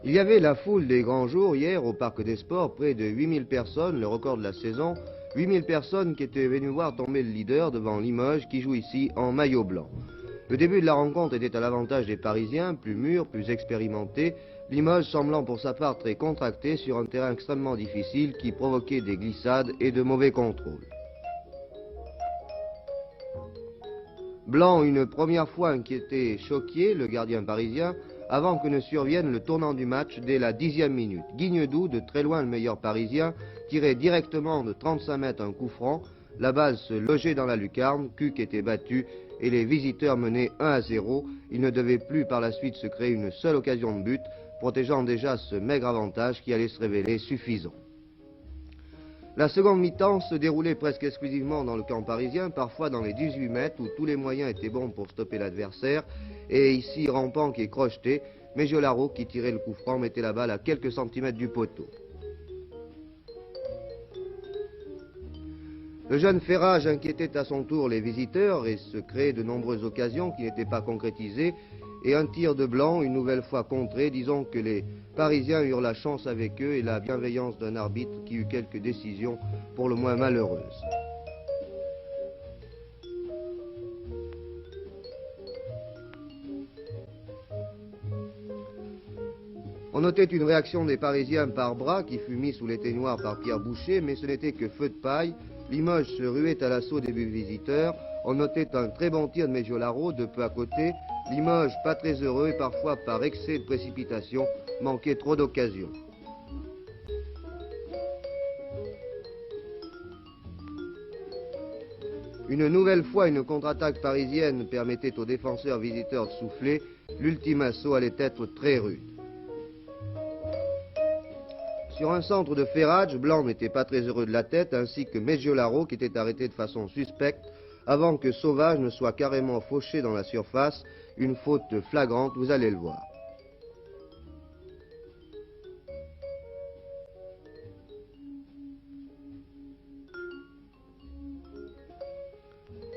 Il y avait la foule des grands jours hier au Parc des Sports, près de 8000 personnes, le record de la saison. 8000 personnes qui étaient venues voir tomber le leader devant Limoges qui joue ici en maillot blanc. Le début de la rencontre était à l'avantage des Parisiens, plus mûrs, plus expérimentés. Limoges semblant pour sa part très contracté sur un terrain extrêmement difficile qui provoquait des glissades et de mauvais contrôles. Blanc, une première fois inquiété, choqué, le gardien parisien, avant que ne survienne le tournant du match dès la 10e minute. Guignedou, de très loin le meilleur parisien, tirait directement de 35 mètres un coup franc. La balle se logeait dans la lucarne, Cuc était battu et les visiteurs menaient 1-0. Ils ne devaient plus par la suite se créer une seule occasion de but, protégeant déjà ce maigre avantage qui allait se révéler suffisant. La seconde mi-temps se déroulait presque exclusivement dans le camp parisien, parfois dans les 18 mètres où tous les moyens étaient bons pour stopper l'adversaire. Et ici, Rampant qui est crocheté, Mégiolaro qui tirait le coup franc mettait la balle à quelques centimètres du poteau. Le jeune Ferrage inquiétait à son tour les visiteurs et se créait de nombreuses occasions qui n'étaient pas concrétisées. Et un tir de Blanc, une nouvelle fois contré, disons que les Parisiens eurent la chance avec eux et la bienveillance d'un arbitre qui eut quelques décisions pour le moins malheureuses. On notait une réaction des Parisiens par bras qui fut mis sous l'éteignoir par Pierre Boucher, mais ce n'était que feu de paille. Limoges se ruait à l'assaut des visiteurs. On notait un très bon tir de Mégiolaro de peu à côté. Limoges, pas très heureux et parfois par excès de précipitation, manquait trop d'occasions. Une nouvelle fois, une contre-attaque parisienne permettait aux défenseurs visiteurs de souffler. L'ultime assaut allait être très rude. Sur un centre de Ferrage, Blanc n'était pas très heureux de la tête, ainsi que Mégiolaro qui était arrêté de façon suspecte avant que Sauvage ne soit carrément fauché dans la surface, une faute flagrante, vous allez le voir.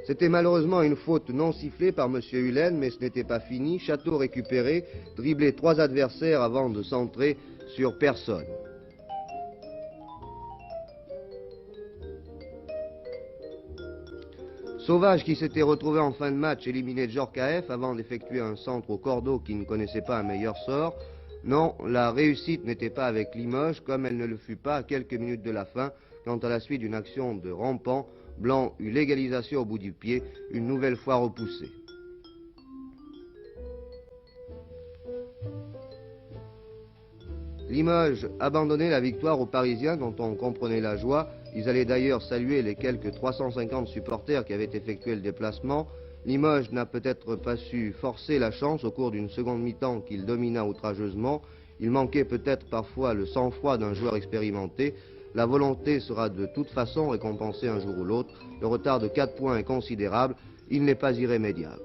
C'était malheureusement une faute non sifflée par M. Hullen, mais ce n'était pas fini. Château récupéré, driblé 3 adversaires avant de centrer sur personne. Sauvage qui s'était retrouvé en fin de match éliminé de Djorkaeff avant d'effectuer un centre au cordeau qui ne connaissait pas un meilleur sort. Non, la réussite n'était pas avec Limoges comme elle ne le fut pas à quelques minutes de la fin quand à la suite d'une action de Rampant, Blanc eut l'égalisation au bout du pied, une nouvelle fois repoussée. Limoges abandonnait la victoire aux Parisiens quand on comprenait la joie. Ils allaient d'ailleurs saluer les quelques 350 supporters qui avaient effectué le déplacement. Limoges n'a peut-être pas su forcer la chance au cours d'une seconde mi-temps qu'il domina outrageusement. Il manquait peut-être parfois le sang-froid d'un joueur expérimenté. La volonté sera de toute façon récompensée un jour ou l'autre. Le retard de 4 points est considérable. Il n'est pas irrémédiable.